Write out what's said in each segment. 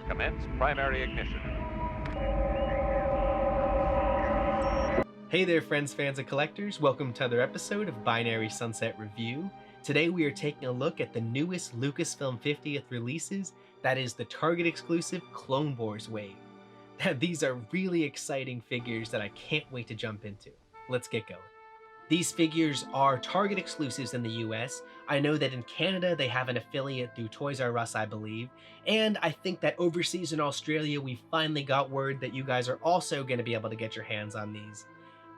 Commence primary ignition. Hey there, friends, fans, and collectors. Welcome to another episode of Binary Sunset Review. Today we are taking a look at the newest Lucasfilm 50th releases, that is the Target exclusive Clone Wars wave. These are really exciting figures that I can't wait to jump into. Let's get going. These figures are Target exclusives in the US. I know that in Canada they have an affiliate through Toys R Us, I believe, and I think that overseas in Australia we finally got word that you guys are also going to be able to get your hands on these.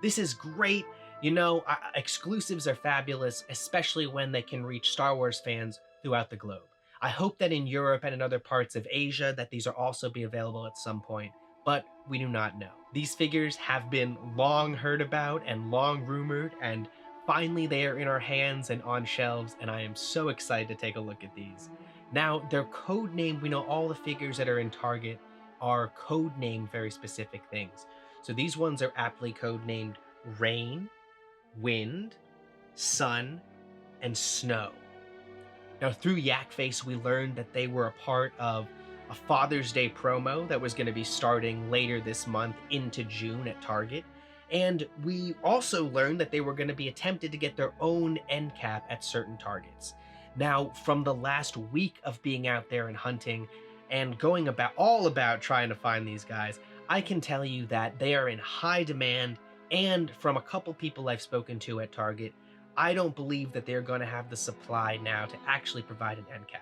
This is great. You know, exclusives are fabulous, especially when they can reach Star Wars fans throughout the globe. I hope that in Europe and in other parts of Asia that these are also be available at some point, but we do not know. These figures have been long heard about and long rumored, and finally they are in our hands and on shelves, and I am so excited to take a look at these. Now, they're codenamed. We know all the figures that are in Target are codenamed very specific things. So these ones are aptly codenamed Rain, Wind, Sun, and Snow. Now, through Yakface, we learned that they were a part of a Father's Day promo that was going to be starting later this month into June at Target. And we also learned that they were going to be attempted to get their own endcap at certain Targets. Now, from the last week of being out there and hunting and going about trying to find these guys, I can tell you that they are in high demand, and from a couple people I've spoken to at Target, I don't believe that they're going to have the supply now to actually provide an end cap.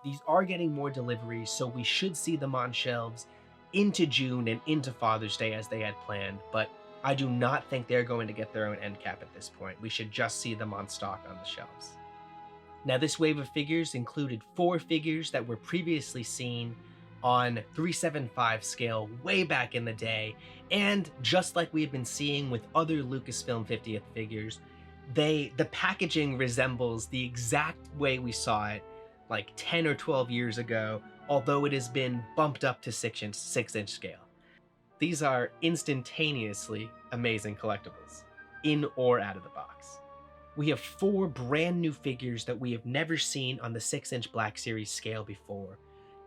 These are getting more deliveries, so we should see them on shelves into June and into Father's Day as they had planned, but I do not think they're going to get their own end cap at this point. We should just see them on stock on the shelves. Now, this wave of figures included 4 figures that were previously seen on 375 scale way back in the day, and just like we've been seeing with other Lucasfilm 50th figures, the packaging resembles the exact way we saw it like 10 or 12 years ago, although it has been bumped up to 6-inch scale. These are instantaneously amazing collectibles, in or out of the box. We have 4 brand new figures that we have never seen on the 6-inch Black Series scale before.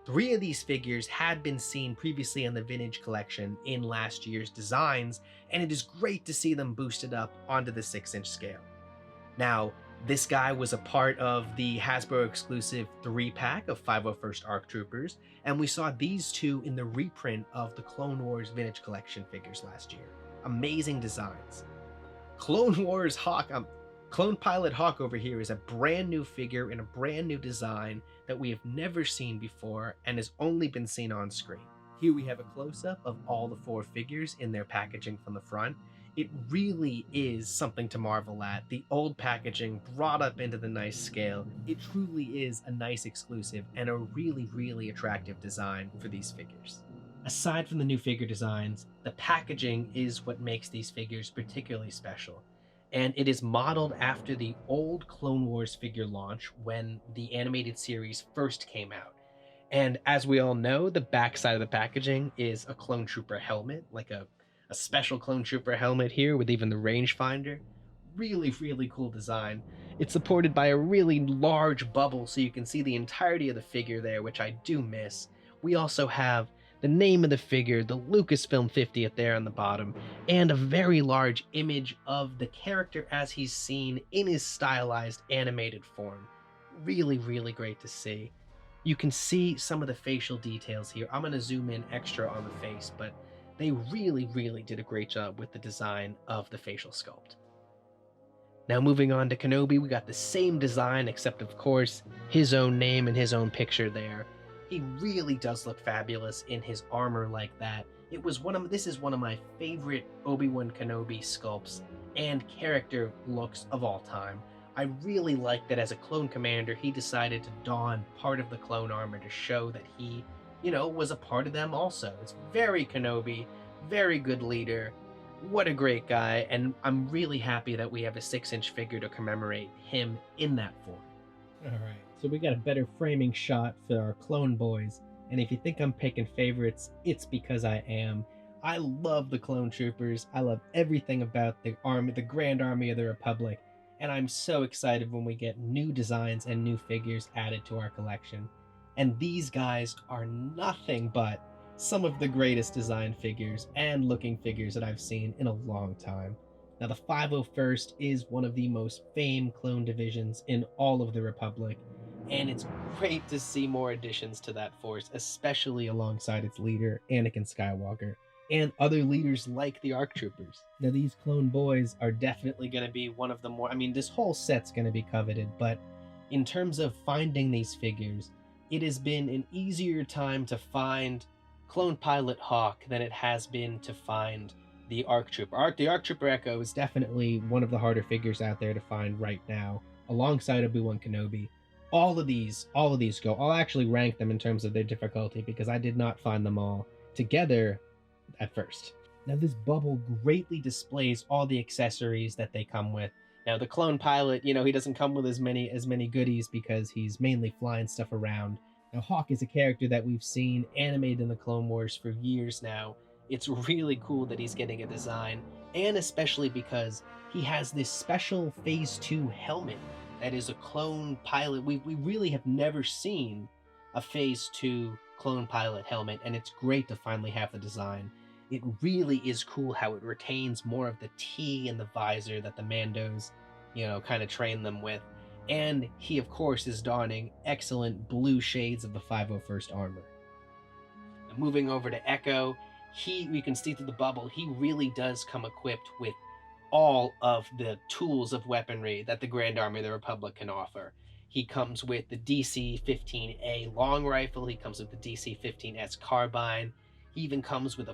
3 of these figures had been seen previously in the Vintage collection in last year's designs, and it is great to see them boosted up onto the 6-inch scale. Now, this guy was a part of the Hasbro exclusive 3-pack of 501st ARC Troopers, and we saw these 2 in the reprint of the Clone Wars Vintage collection figures last year. Amazing designs. Clone Wars Hawk, Clone Pilot Hawk over here is a brand new figure in a brand new design that we have never seen before and has only been seen on screen. Here we have a close-up of all the 4 figures in their packaging from the front. It really is something to marvel at. The old packaging brought up into the nice scale. It truly is a nice exclusive and a really, really attractive design for these figures. Aside from the new figure designs, the packaging is what makes these figures particularly special. And it is modeled after the old Clone Wars figure launch when the animated series first came out. And as we all know, the backside of the packaging is a Clone Trooper helmet, like a special Clone Trooper helmet here with even the rangefinder. Really, really cool design. It's supported by a really large bubble so you can see the entirety of the figure there, which I do miss. We also have the name of the figure, the Lucasfilm 50th there on the bottom, and a very large image of the character as he's seen in his stylized animated form. Really, really great to see. You can see some of the facial details here. I'm going to zoom in extra on the face, but they really, really did a great job with the design of the facial sculpt. Now moving on to Kenobi, we got the same design, except of course, his own name and his own picture there. He really does look fabulous in his armor like that. This is one of my favorite Obi-Wan Kenobi sculpts and character looks of all time. I really like that as a clone commander, he decided to don part of the clone armor to show that he, was a part of them also. It's very Kenobi, very good leader. What a great guy, and I'm really happy that we have a 6-inch figure to commemorate him in that form. Alright, so we got a better framing shot for our clone boys, and if you think I'm picking favorites, it's because I am. I love the Clone Troopers, I love everything about the army, the Grand Army of the Republic, and I'm so excited when we get new designs and new figures added to our collection. And these guys are nothing but some of the greatest design figures and looking figures that I've seen in a long time. Now, the 501st is one of the most famed clone divisions in all of the Republic, and it's great to see more additions to that force, especially alongside its leader, Anakin Skywalker, and other leaders like the ARC Troopers. Now, these clone boys are definitely going to be one of the more, I mean, this whole set's going to be coveted, but in terms of finding these figures, it has been an easier time to find Clone Pilot Hawk than it has been to find the ARC Trooper. The ARC Trooper Echo is definitely one of the harder figures out there to find right now, alongside Obi-Wan Kenobi. All of these go. I'll actually rank them in terms of their difficulty because I did not find them all together at first. Now, this bubble greatly displays all the accessories that they come with. Now, the clone pilot, he doesn't come with as many goodies because he's mainly flying stuff around. Now, Hawk is a character that we've seen animated in the Clone Wars for years now. It's really cool that he's getting a design, and especially because he has this special Phase 2 helmet that is a clone pilot. We really have never seen a Phase 2 clone pilot helmet, and it's great to finally have the design. It really is cool how it retains more of the T and the visor that the Mandos, kind of train them with. And he, of course, is donning excellent blue shades of the 501st armor. Now, moving over to Echo, we can see through the bubble, he really does come equipped with all of the tools of weaponry that the Grand Army of the Republic can offer. He comes with the DC-15A long rifle, he comes with the DC-15S carbine, he even comes with,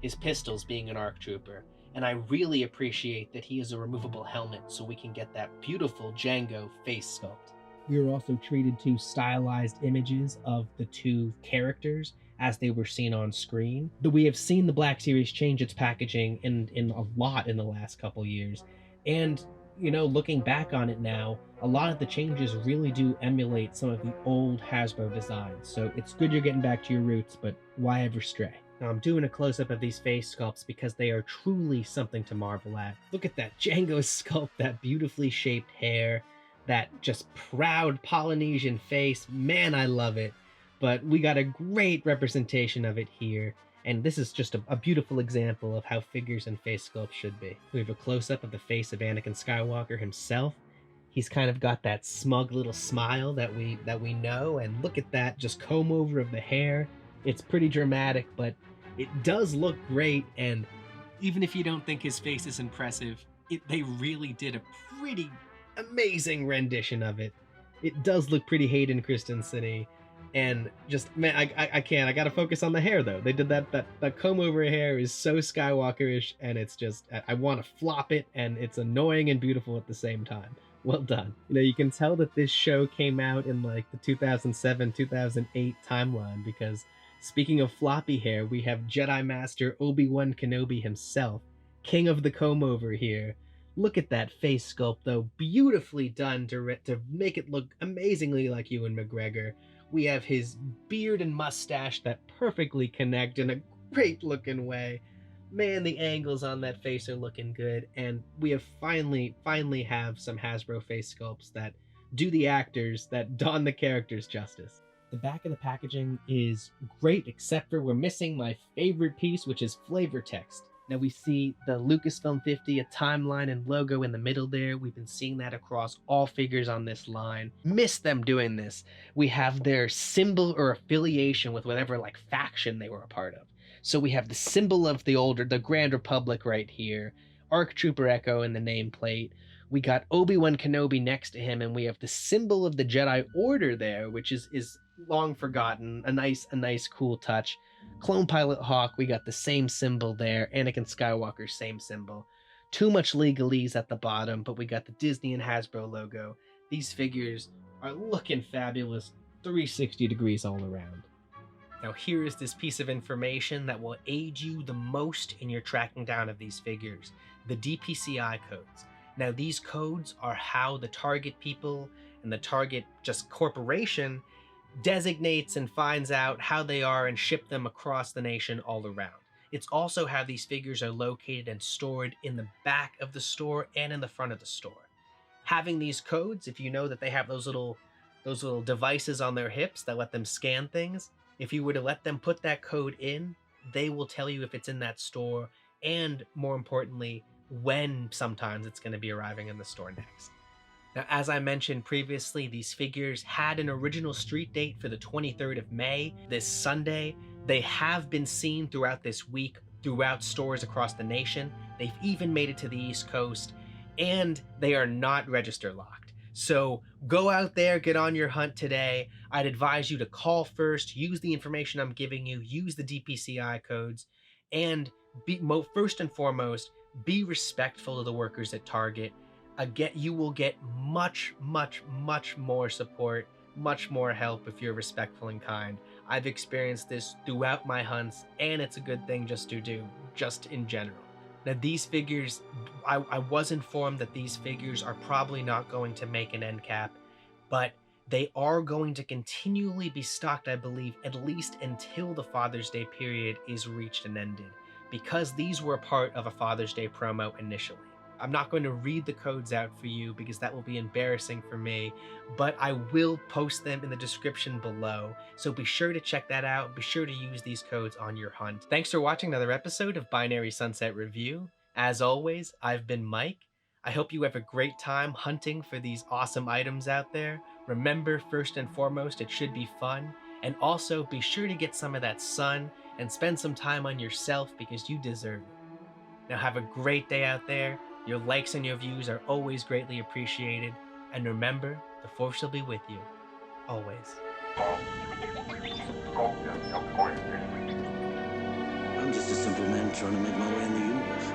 his pistols, being an ARC Trooper. And I really appreciate that he has a removable helmet so we can get that beautiful Jango face sculpt. We were also treated to stylized images of the two characters as they were seen on screen. We have seen the Black Series change its packaging in a lot in the last couple years. And looking back on it now, a lot of the changes really do emulate some of the old Hasbro designs. So it's good you're getting back to your roots, but why ever stray? Now, I'm doing a close-up of these face sculpts because they are truly something to marvel at. Look at that Jango sculpt, that beautifully shaped hair, that just proud Polynesian face. Man, I love it. But we got a great representation of it here. And this is just a beautiful example of how figures and face sculpts should be. We have a close-up of the face of Anakin Skywalker himself. He's kind of got that smug little smile that we know, and look at that just comb over of the hair. It's pretty dramatic, but it does look great, and even if you don't think his face is impressive, they really did a pretty amazing rendition of it. It does look pretty Hayden Christensen-y. And just, man, I can't. I gotta focus on the hair, though. They did that comb over hair is so Skywalker-ish, and it's just, I want to flop it, and it's annoying and beautiful at the same time. Well done. You can tell that this show came out in like the 2007, 2008 timeline, because speaking of floppy hair, we have Jedi Master Obi-Wan Kenobi himself, king of the comb over here. Look at that face sculpt, though. Beautifully done to make it look amazingly like Ewan McGregor. We have his beard and mustache that perfectly connect in a great looking way. Man, the angles on that face are looking good, and we have finally have some Hasbro face sculpts that do the actors, that don the characters justice. The back of the packaging is great, except for we're missing my favorite piece, which is flavor text. Now we see the Lucasfilm 50th timeline and logo in the middle there. We've been seeing that across all figures on this line. Miss them doing this. We have their symbol or affiliation with whatever faction they were a part of. So we have the symbol of the Grand Republic right here, ARC Trooper Echo in the nameplate. We got Obi-Wan Kenobi next to him, and we have the symbol of the Jedi Order there, which is long forgotten. A nice cool touch. Clone Pilot Hawk, we got the same symbol there. Anakin Skywalker, same symbol. Too much legalese at the bottom, but we got the Disney and Hasbro logo. These figures are looking fabulous, 360 degrees all around. Now here is this piece of information that will aid you the most in your tracking down of these figures, the DPCI codes. Now these codes are how the target people and the target just corporation designates and finds out how they are and ship them across the nation all around. It's also how these figures are located and stored in the back of the store and in the front of the store. Having these codes, if you know that they have those little those little devices on their hips that let them scan things. If you were to let them put that code in, they will tell you if it's in that store, and more importantly, when sometimes it's going to be arriving in the store next. Now, as I mentioned previously, these figures had an original street date for the 23rd of May, this Sunday. They have been seen throughout this week, throughout stores across the nation. They've even made it to the East Coast, and they are not register locked. So go out there, get on your hunt today. I'd advise you to call first, use the information I'm giving you, use the DPCI codes, and first and foremost, be respectful of the workers at Target. Again, you will get much more support, much more help if you're respectful and kind. I've experienced this throughout my hunts, and it's a good thing just to do, just in general. Now, these figures, I was informed that these figures are probably not going to make an end cap, but they are going to continually be stocked, I believe, at least until the Father's Day period is reached and ended, because these were a part of a Father's Day promo initially. I'm not going to read the codes out for you because that will be embarrassing for me, but I will post them in the description below. So be sure to check that out. Be sure to use these codes on your hunt. Thanks for watching another episode of Binary Sunset Review. As always, I've been Mike. I hope you have a great time hunting for these awesome items out there. Remember, first and foremost, it should be fun. And also, be sure to get some of that sun and spend some time on yourself because you deserve it. Now have a great day out there. Your likes and your views are always greatly appreciated. And remember, the Force will be with you, always. I'm just a simple man trying to make my way in the universe.